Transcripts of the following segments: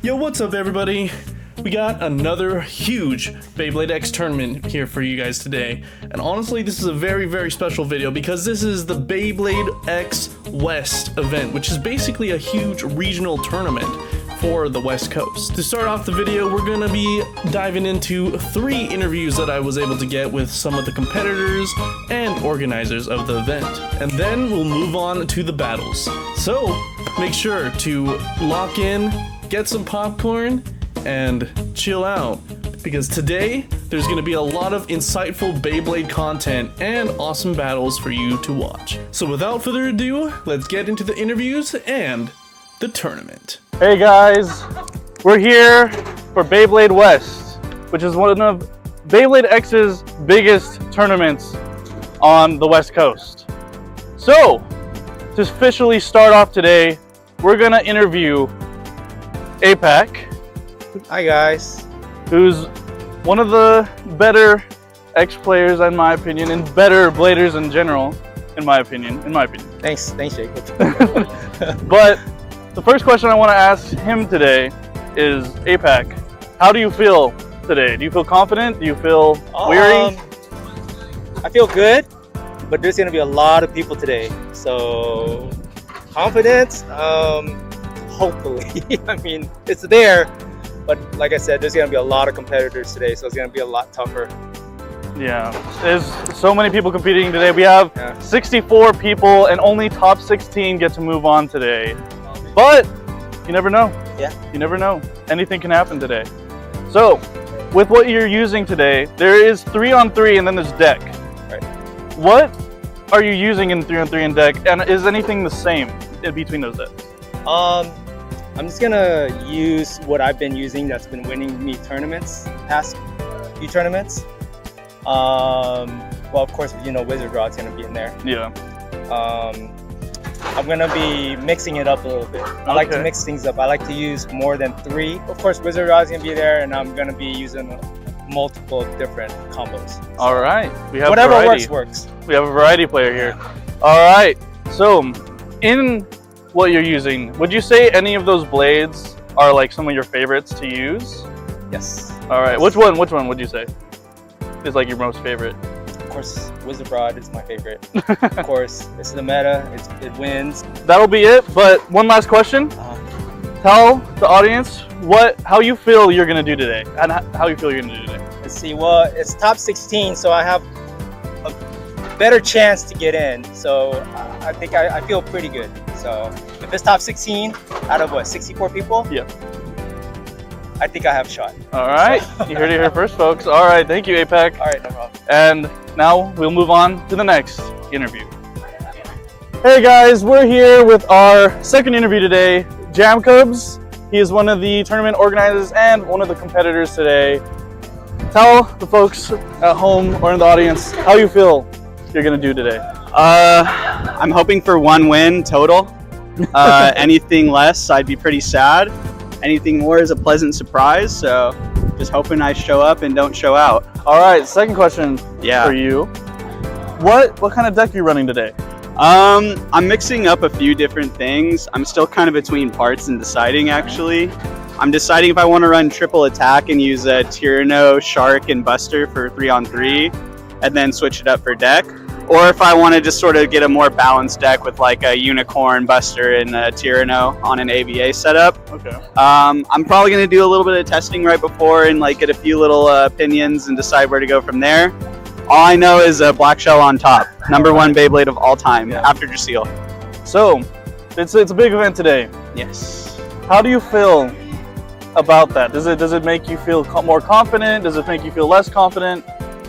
Yo, what's up everybody? We got another huge Beyblade X tournament here for you guys today. And honestly, this is a very, very special video because this is the Beyblade X West event, which is basically a huge regional tournament for the West Coast. To start off the video, we're gonna be diving into 3 interviews that I was able to get with some of the competitors and organizers of the event. And then we'll move on to the battles. So make sure to lock in, get some popcorn, and chill out, because today there's going to be a lot of insightful Beyblade content and awesome battles for you to watch. So without further ado, let's get into the interviews and the tournament. Hey guys, we're here for Beyblade West, which is one of Beyblade X's biggest tournaments on the West Coast. So, to officially start off today, we're gonna interview APAC. Hi guys. Who's one of the better X players in my opinion, and better bladers in general, in my opinion. Thanks Jacob. But the first question I want to ask him today is, APAC, how do you feel today? Do you feel confident? Do you feel weary? I feel good, but there's gonna be a lot of people today. So confidence, hopefully. I mean, it's there. But like I said, there's going to be a lot of competitors today, so it's going to be a lot tougher. Yeah, there's so many people competing today. We have 64 people, and only top 16 get to move on today. But you never know. Yeah. You never know. Anything can happen today. So, with what you're using today, there is 3-on-3 and then there's deck. Right. What are you using in 3-on-3 and deck, and is anything the same in between those decks? I'm just gonna use what I've been using that's been winning me tournaments, past few tournaments. Well, of course, you know, Wizard Rod's gonna be in there. Yeah. I'm gonna be mixing it up a little bit. I like to mix things up. I like to use more than 3. Of course, Wizard Rod's gonna be there, and I'm gonna be using multiple different combos. So all right. We have whatever variety. works. We have a variety player here. All right. So, in what you're using, would you say any of those blades are like some of your favorites to use? Yes. All right. Which one would you say is like your most favorite? Of course, Wizard Rod is my favorite. Of course, it's the meta. It wins. That'll be it. But one last question. Tell the audience how you feel you're gonna do today, and how you feel you're gonna do today. Let's see. Well, it's top 16, so I have a better chance to get in. So I think I feel pretty good. So if it's top 16 out of what, 64 people? Yeah. I think I have a shot. All right. You heard it here first, folks. All right. Thank you, APAC. All right, no problem. And now we'll move on to the next interview. Hey guys, we're here with our second interview today, Jacobs. He is one of the tournament organizers and one of the competitors today. Tell the folks at home or in the audience how you feel you're gonna do today. I'm hoping for 1 win total. Anything less, I'd be pretty sad. Anything more is a pleasant surprise. So just hoping I show up and don't show out. All right, second question for you. What kind of deck are you running today? I'm mixing up a few different things. I'm still kind of between parts and deciding actually. I'm deciding if I want to run triple attack and use a Tyranno, Shark, and Buster for 3-on-3, and then switch it up for deck. Or if I want to just sort of get a more balanced deck with like a Unicorn, Buster, and a Tyranno on an AVA setup. Okay. I'm probably going to do a little bit of testing right before and like get a few little opinions and decide where to go from there. All I know is a Black Shell on top. #1 Beyblade of all time after Jaceel. So, it's a big event today. Yes. How do you feel about that? Does it make you feel more confident? Does it make you feel less confident?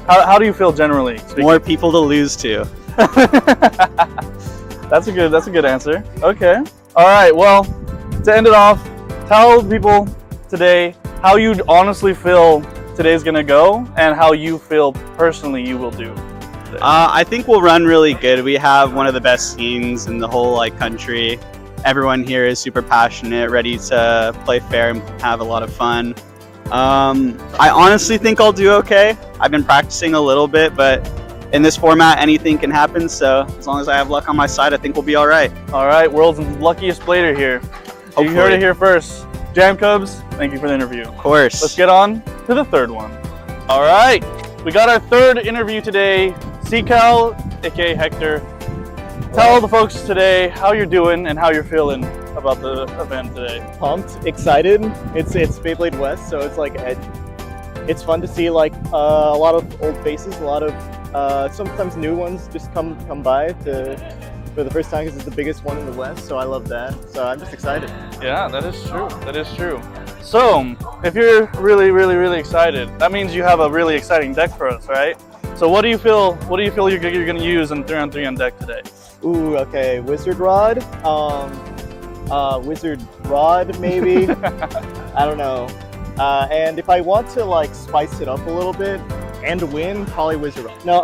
How do you feel generally speaking? More people to lose to. That's a good answer. Okay. All right. Well, to end it off, tell people today how you honestly feel today's gonna go and how you feel personally you will do. I think we'll run really good. We have one of the best scenes in the whole country. Everyone here is super passionate, ready to play fair and have a lot of fun. I honestly think I'll do okay. I've been practicing a little bit, but in this format, anything can happen. So as long as I have luck on my side, I think we'll be all right. All right, world's luckiest blader here. You heard it here first. Jam Cubs, thank you for the interview. Of course. Let's get on to the third one. All right, we got our third interview today. Secal, aka Hector. Tell the folks today how you're doing and how you're feeling about the event today. Pumped, excited. It's Beyblade West, so it's like it's fun to see like a lot of old faces, a lot of sometimes new ones just come by for the first time because it's the biggest one in the West. So I love that. So I'm just excited. Yeah, that is true. That is true. So if you're really, really, really excited, that means you have a really exciting deck for us, right? So what do you feel you're going to use in 3-on-3 on deck today? Ooh, okay, Wizard Rod. Wizard Rod maybe. I don't know. And if I want to like spice it up a little bit and win, probably Wizard Rod. No,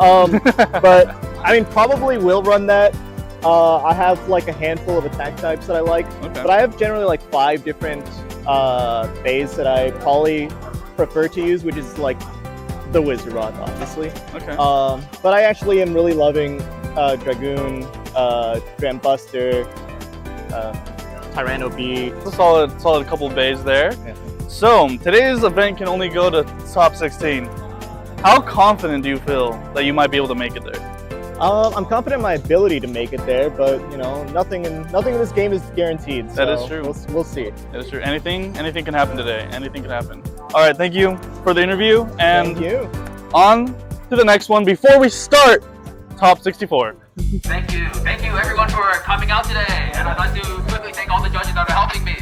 but I mean probably will run that. I have like a handful of attack types that I like, but I have generally like 5 different bays that I probably prefer to use, which is like the Wizard Rod, obviously. Okay. But I actually am really loving Dragoon, Dram Buster, Tyranno B. It's a solid couple of bays there. Yeah. So today's event can only go to top 16. How confident do you feel that you might be able to make it there? I'm confident in my ability to make it there, but you know, nothing in this game is guaranteed. So that is true. We'll see. That is true. Anything can happen today. Anything can happen. All right, thank you for the interview, and Thank you. on to the next one before we start top 64. Thank you everyone for coming out today, and I'd like to quickly thank all the judges that are helping me.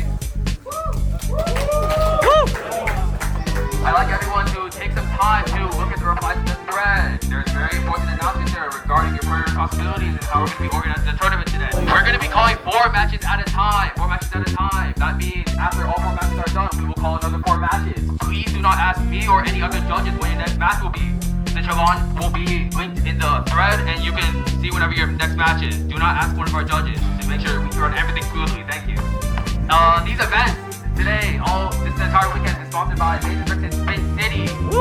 I'd like everyone to take some time to look at the replies to the thread. There's very important announcements there regarding your career responsibilities and how we're going to be organizing the tournament today. We're going to be calling 4 matches at a time. 4 matches at a time. That means after all 4 matches are done, we will call another 4 matches. Please do not ask me or any other judges when your next match will be. The Chalon will be linked in the thread, and you can see whenever your next match is. Do not ask one of our judges to make sure we can run everything smoothly. Thank you. These events today, this entire weekend is sponsored by Laser Bricks in Spin City. Woo!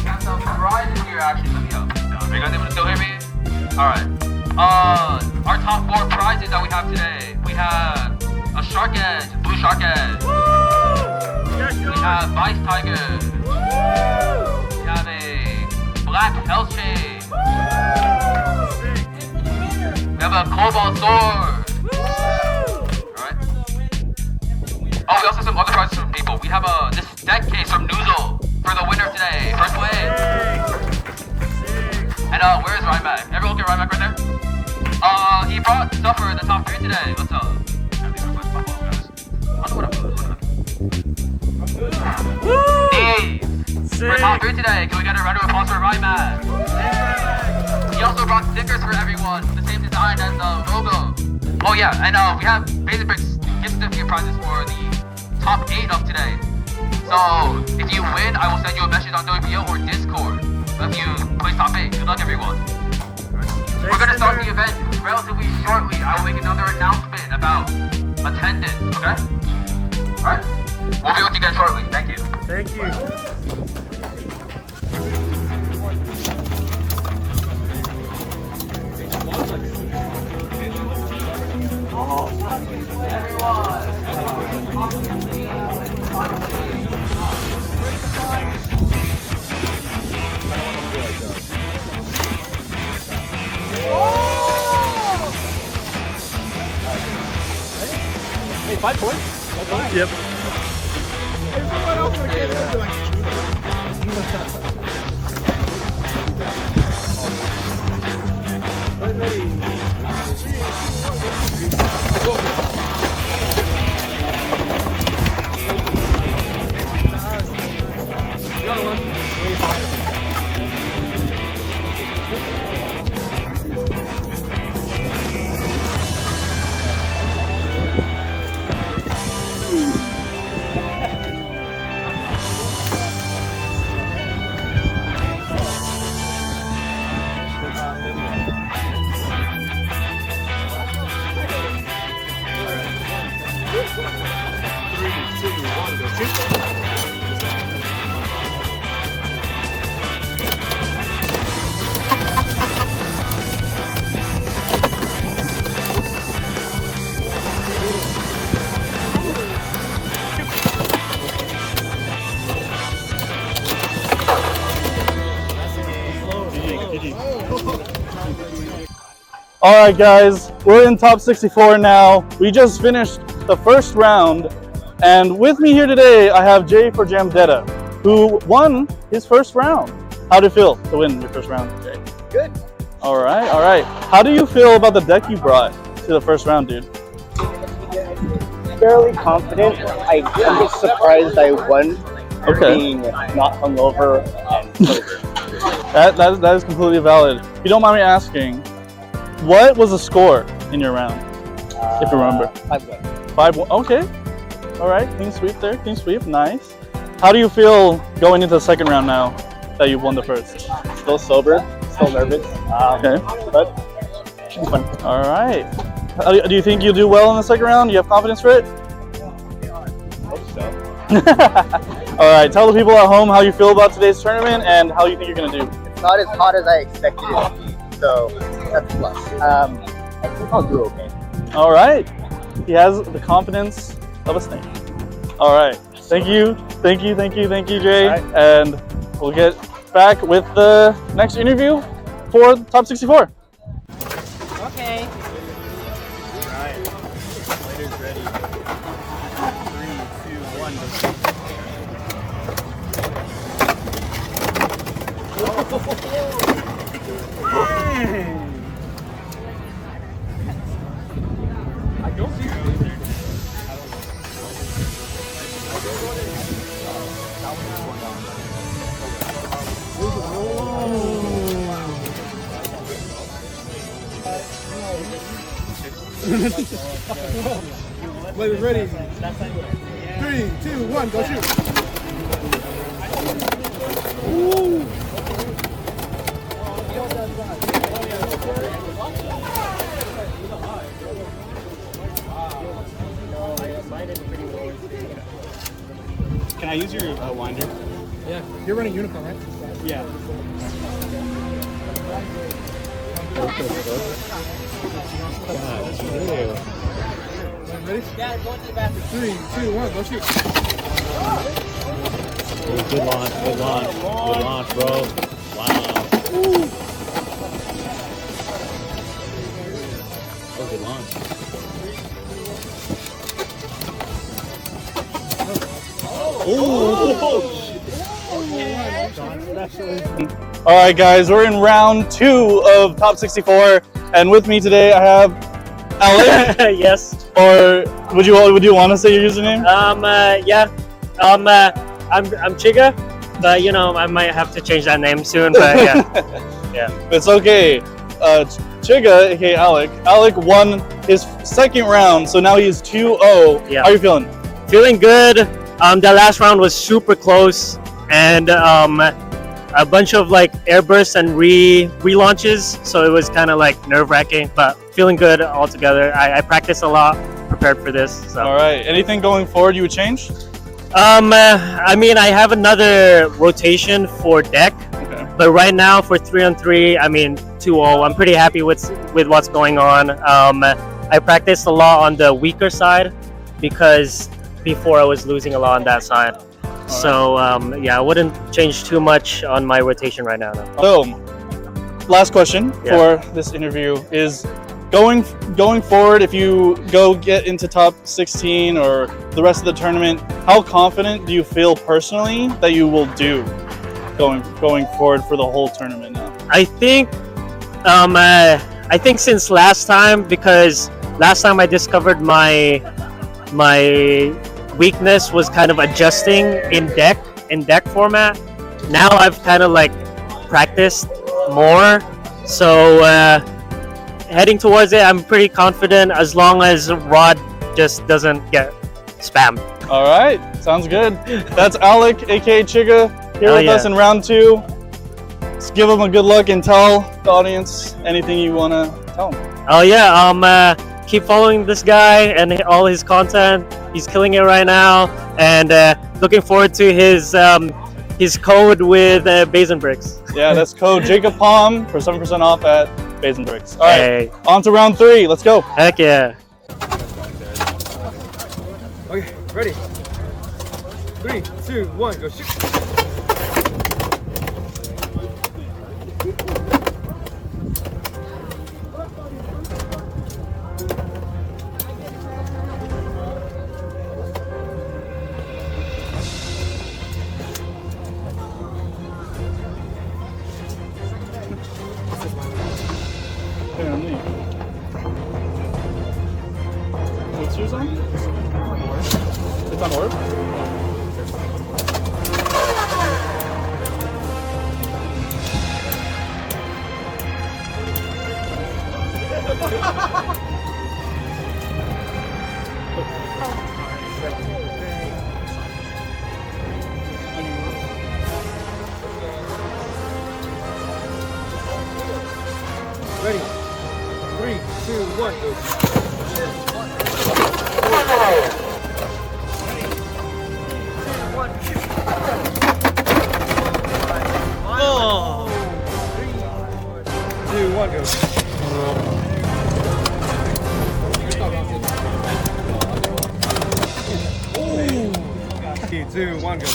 Got some prizes here, actually. Let me know. Are you guys able to still hear me? Alright. Our top 4 prizes that we have today. We have a Shark Edge, Blue Shark Edge. We have Vice Tiger. We have a Black Health Chain. We have a Cobalt Sword. Oh, we also have some other prizes from people. We have this deck case from Noozle for the winner today. First win. And where is Rymac? Everyone get Rymac right there? He brought stuff for the top 3 today. Let's have these requests pop up, guys. I don't know what I'm doing. For top 3 today, can we get a round of applause for Rymac? He also brought stickers for everyone, the same design as the logo. Oh yeah, and we have Basic Bricks gift certificate prizes for the top 8 of today. So if you win, I will send you a message on WPO or Discord. If you place top 8, good luck everyone. We're gonna start the event relatively shortly. I will make another announcement about attendance, okay? Alright? We'll be with you guys shortly. Thank you. Thank you. Hey, 5 points? Yep. All right, guys, we're in top 64 now. We just finished the first round, and with me here today, I have Jay for Jamdetta, who won his first round. How do you feel to win your first round, Jay? Good. All right. How do you feel about the deck you brought to the first round, dude? Fairly confident. I'm just surprised I won for being not hungover and sober. That is completely valid. If you don't mind me asking, what was the score in your round, if you remember? 5-1. 5-1. Okay. All right. Clean sweep there. Clean sweep. Nice. How do you feel going into the second round now that you won the first? Still sober. Still nervous. Okay. But should be fun. All right. Do you think you'll do well in the second round? Do you have confidence for it? Hope so. All right. Tell the people at home how you feel about today's tournament and how you think you're gonna do. It's not as hot as I expected it to be, so that's a plus. I think I'll do okay. All right. He has the confidence of a snake. All right. Thank you, Jay. Right. And we'll get back with the next interview for top 64. Okay. Right. Later's ready. 3, 2, 1, go. I don't see Later's ready. 3, 2, 1, go shoot. Ooh. Can I use your winder? Yeah. You're running unicorn, right? Yeah. Ready? Yeah, go to the bathroom. 3, 2, 1, go shoot. Good launch, bro. Wow. Oh, good launch. All right, guys, we're in round 2 of top 64, and with me today I have Alec. Yes. Or would you want to say your username? Yeah. I'm Chiga, but you know I might have to change that name soon. But yeah. It's okay. Chiga, aka Alec. Alec won his second round, so now he's 2-0. Yeah. How are you feeling? Feeling good. The last round was super close, and a bunch of like airbursts and relaunches, so it was kind of like nerve-wracking, but feeling good altogether. I practiced a lot, prepared for this. So. All right. Anything going forward you would change? I mean, I have another rotation for deck, Okay. but right now for 3-on-3, I mean 2-0. I'm pretty happy with what's going on. I practiced a lot on the weaker side because before I was losing a lot on that side. So yeah, I wouldn't change too much on my rotation right now. No. So, last question for this interview is going forward. If you go get into top 16 or the rest of the tournament, how confident do you feel personally that you will do going forward for the whole tournament now? I think since last time, because last time I discovered my weakness was kind of adjusting in deck format. Now I've kind of like practiced more, so heading towards it, I'm pretty confident as long as Rod just doesn't get spammed. All right, sounds good. That's Alec, aka Chiga, here with us in round 2. Let's give him a good luck and tell the audience anything you want to tell them. Oh yeah, keep following this guy and all his content. He's killing it right now, and looking forward to his code with Bays and Bricks. Yeah, that's code jacobthepom for 7% off at Bays and Bricks. All right, Hey. on to round 3. Let's go. Heck yeah. Okay, ready. 3, 2, 1, go shoot. It's on orb? Ready? 3, 2, 1, go. Oh. 3, 2, 1, go. Three, two, one, go.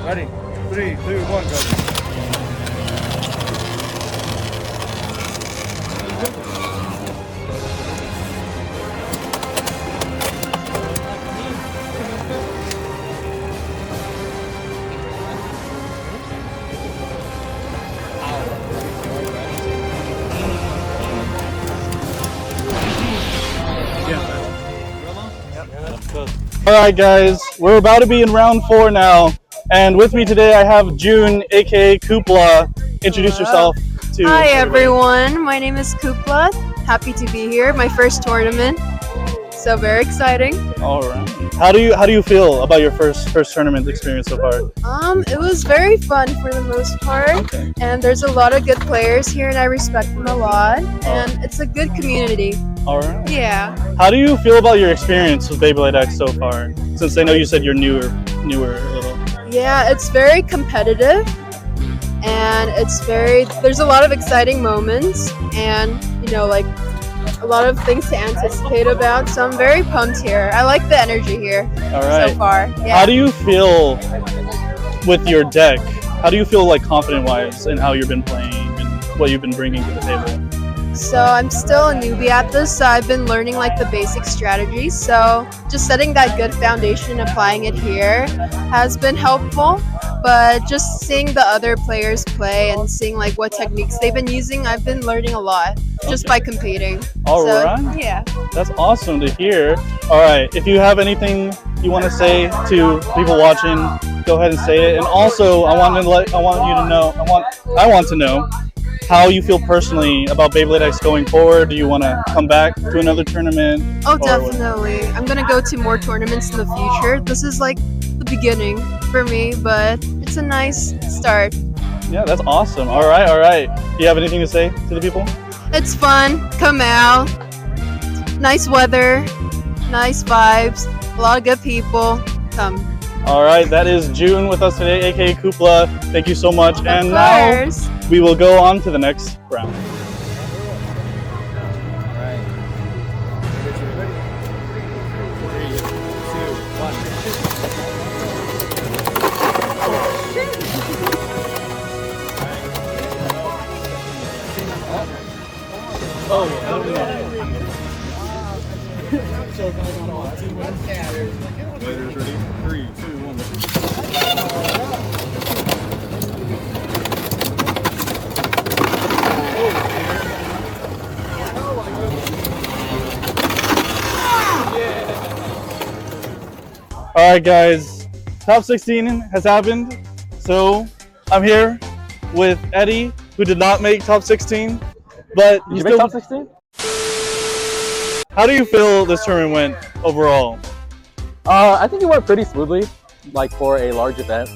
Ready? 3, 2, 1, go. All right, guys, we're about to be in round 4 now, and with me today I have June, aka Kupla. Introduce yourself to Hi everybody. everyone, my name is Kupla. Happy to be here, my first tournament. So very exciting. All right. How do you feel about your first tournament experience so far? It was very fun for the most part, Okay. and there's a lot of good players here, and I respect them a lot. And it's a good community. All right. Yeah. How do you feel about your experience with Beyblade X so far? Since I know you said you're newer a little. Yeah, it's very competitive, and there's a lot of exciting moments, and like a lot of things to anticipate about. So I'm very pumped here. I like the energy here All right. so far. Yeah. How do you feel with your deck? How do you feel like confident-wise in how you've been playing and what you've been bringing to the table? So I'm still a newbie at this, so I've been learning like the basic strategies. So just setting that good foundation, applying it here has been helpful. But just seeing the other players play and seeing like what techniques they've been using, I've been learning a lot just by competing. All so, right. Yeah. That's awesome to hear. All right. If you have anything you want to say to people watching, go ahead and say it. And also, I want to know how you feel personally about Beyblade X going forward. Do you want to come back to another tournament? Oh, or what? definitely. I'm going to go to more tournaments in the future. This is like the beginning for me, but it's a nice start. Yeah, that's awesome. All right, all right. Do you have anything to say to the people? It's fun. Come out. Nice weather. Nice vibes. A lot of good people. Come. All right, that is June with us today, aka Kupla. Thank you so much. And now we will go on to the next round. All right, guys, top 16 has happened. So I'm here with Eddie, who did not make top 16, but Did you make top 16? How do you feel this tournament went overall? I think it went pretty smoothly, like for a large event.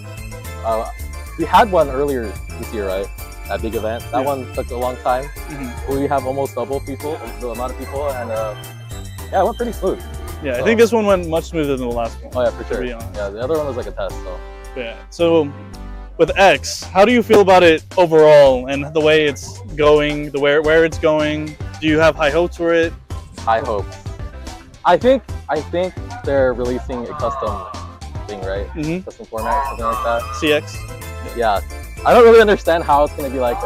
We had one earlier this year, right? That big event. That one took a long time. We have almost double people, the amount of people, and yeah, it went pretty smooth. Yeah, I think this one went much smoother than the last one. Oh yeah, for sure. To be honest. Yeah, the other one was like a test, so. Yeah. So with X, how do you feel about it overall and the way it's going, where it's going? Do you have high hopes for it? High hopes. I think they're releasing a custom thing, right? Custom format or something like that. CX? Yeah. I don't really understand how it's gonna be like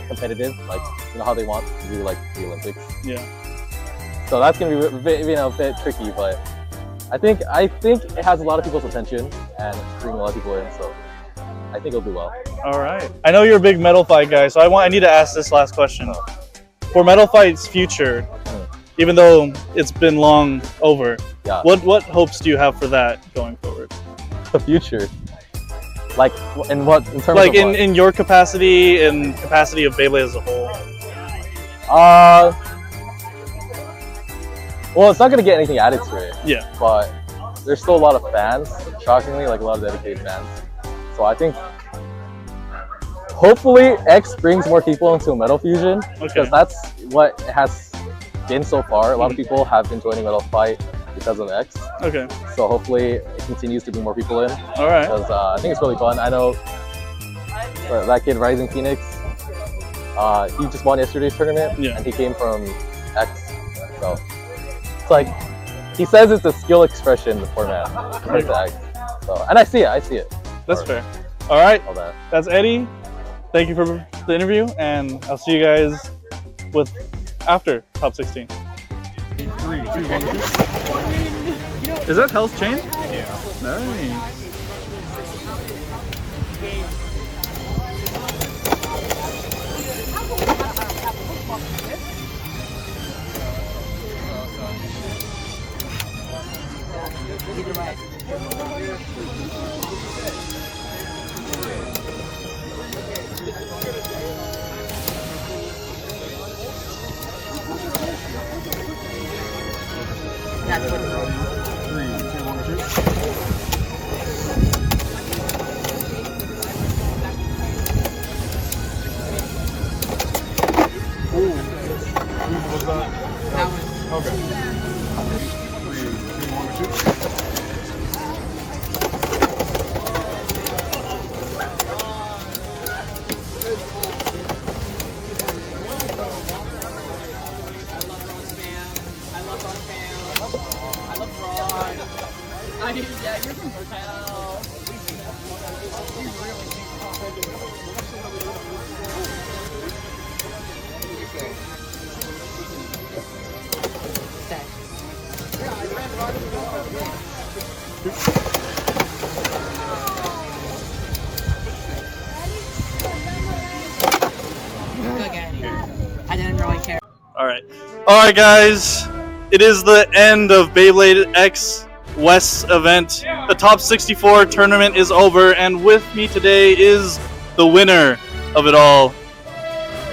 competitive, like you know how they want to do like the Olympics. Yeah. So that's gonna be a bit tricky, but I think it has a lot of people's attention and it's bringing a lot of people in, so I think it'll do well. All right. I know you're a big Metal Fight guy, so I need to ask this last question. For Metal Fight's future, even though it's been long over, what hopes do you have for that going forward? The future, like in terms of like in your capacity and capacity of Beyblade as a whole. Well, it's not gonna get anything added to it. Yeah. But there's still a lot of fans. Shockingly, like a lot of dedicated fans. So I think hopefully X brings more people into Metal Fusion because that's what it has been so far. A lot of people have been joining Metal Fight because of X. Okay. So hopefully it continues to bring more people in. All right. Because I think it's really fun. I know that kid Rising Phoenix. He just won yesterday's tournament, and he came from X. So it's like he says it's a skill expression format compared to X. So and I see it. That's fair. All right. That's Eddie. Thank you for the interview, and I'll see you guys after top 16. 3, 2, 1, Is that Hell's Chain? Yeah. Nice. I didn't really care. Alright guys, it is the end of Beyblade X West event. The top 64 tournament is over, and with me today is the winner of it all.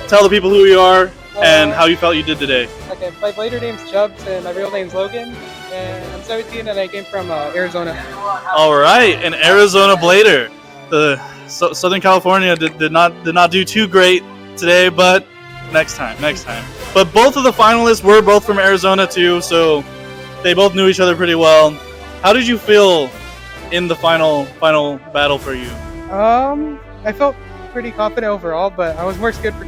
Tell the people who you are and how you felt you did today. Okay, my blader name's Chubbs and my real name's Logan, and I'm 17 and I came from Arizona. Alright, an Arizona blader. The Southern California did not do too great today, but next time. But both of the finalists were both from Arizona too, so they both knew each other pretty well. How did you feel in the final battle for you? I felt pretty confident overall, but I was more scared for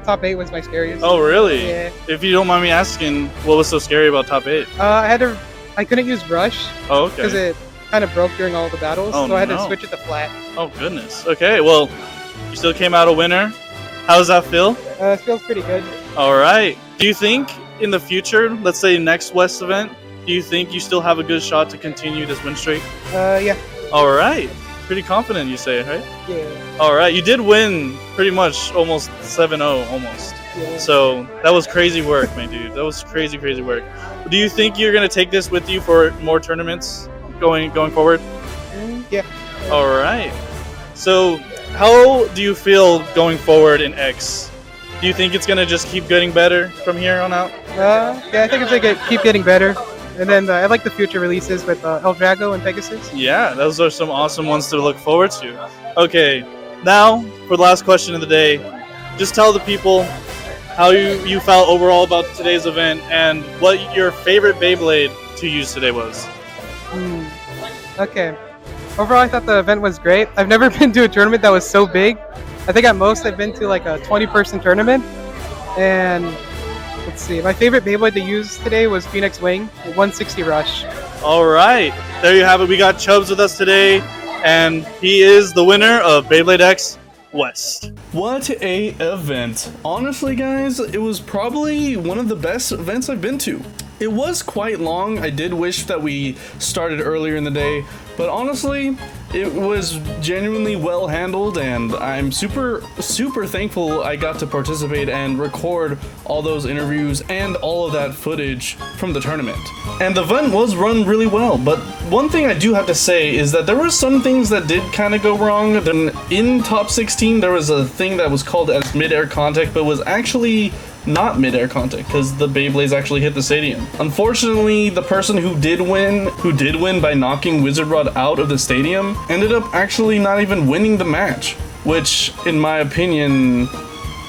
top 8 was my scariest. Oh really? Yeah. If you don't mind me asking, what was so scary about top 8? I couldn't use rush. Oh okay. Because it kind of broke during all the battles, so I had to switch it to flat. Oh goodness. Okay, well, you still came out a winner. How does that feel? It feels pretty good. All right. Do you think in the future, let's say next West event, do you think you still have a good shot to continue this win streak? Yeah. All right. Pretty confident, you say, right? Yeah. All right. You did win pretty much almost 7-0 almost. Yeah. So that was crazy work, my dude. That was crazy work. Do you think you're going to take this with you for more tournaments going forward? Yeah. All right. So how do you feel going forward in X? Do you think it's going to just keep getting better from here on out? Yeah, I think it's going to keep getting better. And then I like the future releases with El Drago and Pegasus. Yeah, those are some awesome ones to look forward to. Okay, now for the last question of the day, just tell the people how you felt overall about today's event and what your favorite Beyblade to use today was. Okay. Overall, I thought the event was great. I've never been to a tournament that was so big. I think at most I've been to like a 20-person tournament. And let's see, my favorite Beyblade to use today was Phoenix Wing, 160 Rush. All right, there you have it. We got Chubbs with us today, and he is the winner of Beyblade X West. What a event. Honestly, guys, it was probably one of the best events I've been to. It was quite long. I did wish that we started earlier in the day, but honestly, it was genuinely well handled, and I'm super thankful I got to participate and record all those interviews and all of that footage from the tournament. And the event was run really well, but one thing I do have to say is that there were some things that did kind of go wrong. In top 16, there was a thing that was called as mid-air contact, but was actually not mid-air contact because the Beyblades actually hit the stadium. Unfortunately, the person who did win by knocking Wizard Rod out of the stadium, ended up actually not even winning the match, which in my opinion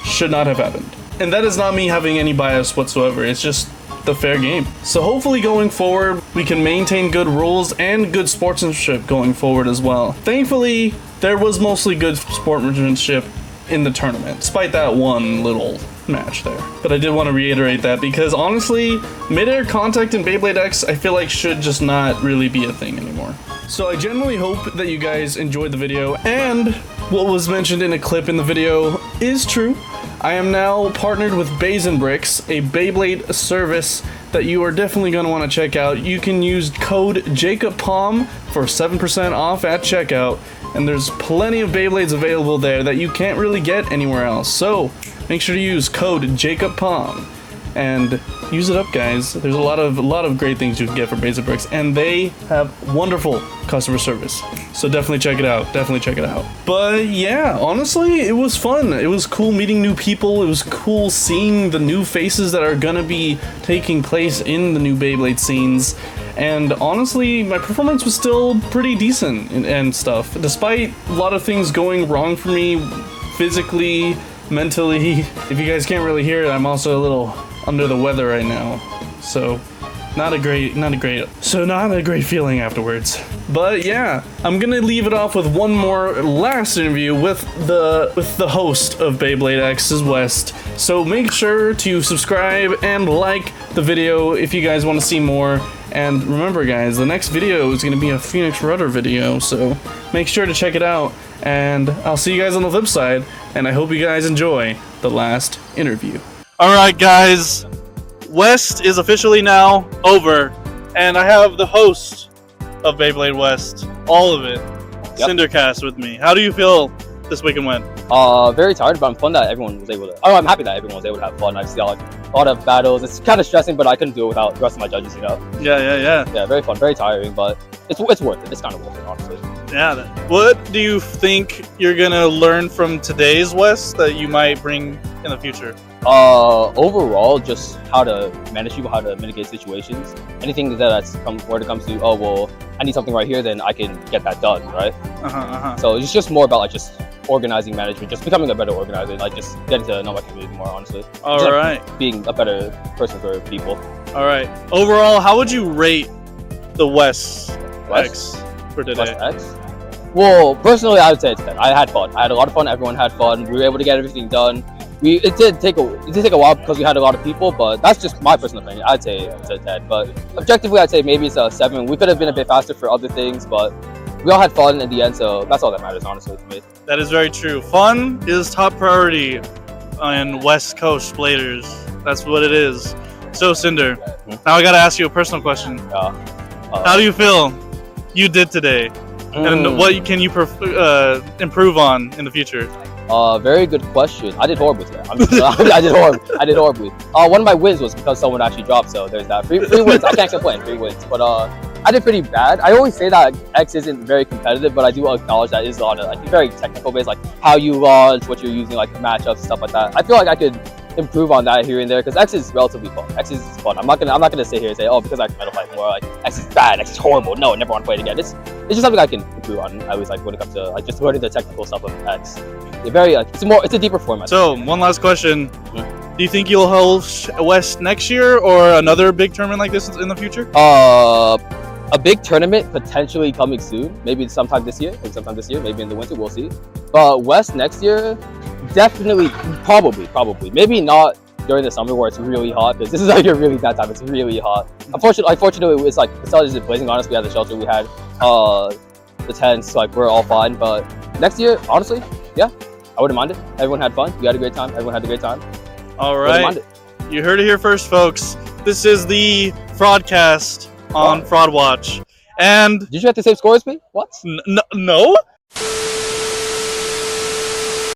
should not have happened. And that is not me having any bias whatsoever, it's just the fair game. So hopefully going forward, we can maintain good rules and good sportsmanship going forward as well. Thankfully, there was mostly good sportsmanship in the tournament, despite that one little match there. But I did want to reiterate that because honestly, mid-air contact in Beyblade X, I feel like should just not really be a thing anymore. So I genuinely hope that you guys enjoyed the video, and what was mentioned in a clip in the video is true. I am now partnered with Basin Bricks, a Beyblade service that you are definitely going to want to check out. You can use code jacobthepom for 7% off at checkout, and there's plenty of Beyblades available there that you can't really get anywhere else. So make sure to use code jacobthepom and use it up, guys. There's a lot of great things you can get for Basin Bricks, and they have wonderful customer service. So definitely check it out. Definitely check it out. But yeah, honestly, it was fun. It was cool meeting new people. It was cool seeing the new faces that are gonna be taking place in the new Beyblade scenes. And honestly, my performance was still pretty decent and stuff, despite a lot of things going wrong for me physically, mentally. If you guys can't really hear it, I'm also a little under the weather right now, so not a great feeling afterwards. But yeah, I'm gonna leave it off with one more last interview with the host of Beyblade X's West. So make sure to subscribe and like the video if you guys want to see more. And remember, guys, the next video is gonna be a Phoenix Rudder video, so make sure to check it out. And I'll see you guys on the flip side, and I hope you guys enjoy the last interview. Alright guys, West is officially now over, and I have the host of Beyblade West, all of it, Cindercast, with me. How do you feel this weekend went? Very tired, but I'm fun that everyone was able to. I'm happy that everyone was able to have fun. I see like a lot of battles. It's kind of stressing, but I couldn't do it without the rest of my judges, you know. Yeah. Yeah, very fun, very tiring, but it's worth it. It's kind of worth it, honestly. Yeah. What do you think you're gonna learn from today's West that you might bring in the future? Overall, just how to manage people, how to mitigate situations. Anything that's where it comes to, oh well, I need something right here, then I can get that done, right? So it's just more about like just organizing management, just becoming a better organizer, like just getting to know my community more, honestly. All just, right. Like, being a better person for people. All right. Overall, how would you rate the West X for today? West X? Well, personally, I would say it's 10. I had fun. I had a lot of fun. Everyone had fun. We were able to get everything done. It did take a while because we had a lot of people, but that's just my personal opinion. I'd say it's a 10. But objectively, I'd say maybe it's a 7. We could have been a bit faster for other things, but we all had fun in the end, so that's all that matters, honestly, to me. That is very true. Fun is top priority on West Coast Bladers. That's what it is. So, Cinder, now I gotta ask you a personal question. How do you feel you did today? And what can you improve on in the future? Very good question. I did horribly today. I did horribly. One of my wins was because someone actually dropped, so there's that. Free wins. I can't complain. Free wins. But I did pretty bad. I always say that X isn't very competitive, but I do acknowledge that it is on a like very technical base, like how you launch, what you're using, like matchups, stuff like that. I feel like I could improve on that here and there because X is relatively fun. X is fun. I'm not gonna sit here and say, oh, because I can Metal Fight more, like X is bad, X is horrible. No, I never want to play it again. It's just something I can improve on. I always like when it comes to like just learning the technical stuff of X. It's a deeper format. So one last question: do you think you'll host West next year or another big tournament like this in the future? A big tournament potentially coming soon. Maybe sometime this year. Maybe in the winter. We'll see. But West next year, definitely, probably. Maybe not during the summer where it's really hot, because this is like a really bad time. It's really hot. Unfortunately, it's like the sun is blazing on us. We had the shelter. We had the tents. Like we're all fine. But next year, honestly, yeah, I wouldn't mind it. Everyone had fun. We had a great time. Everyone had a great time. All right. You heard it here first, folks. This is the Fraudcast on Fraud Watch. And did you have the same score as me? What? No.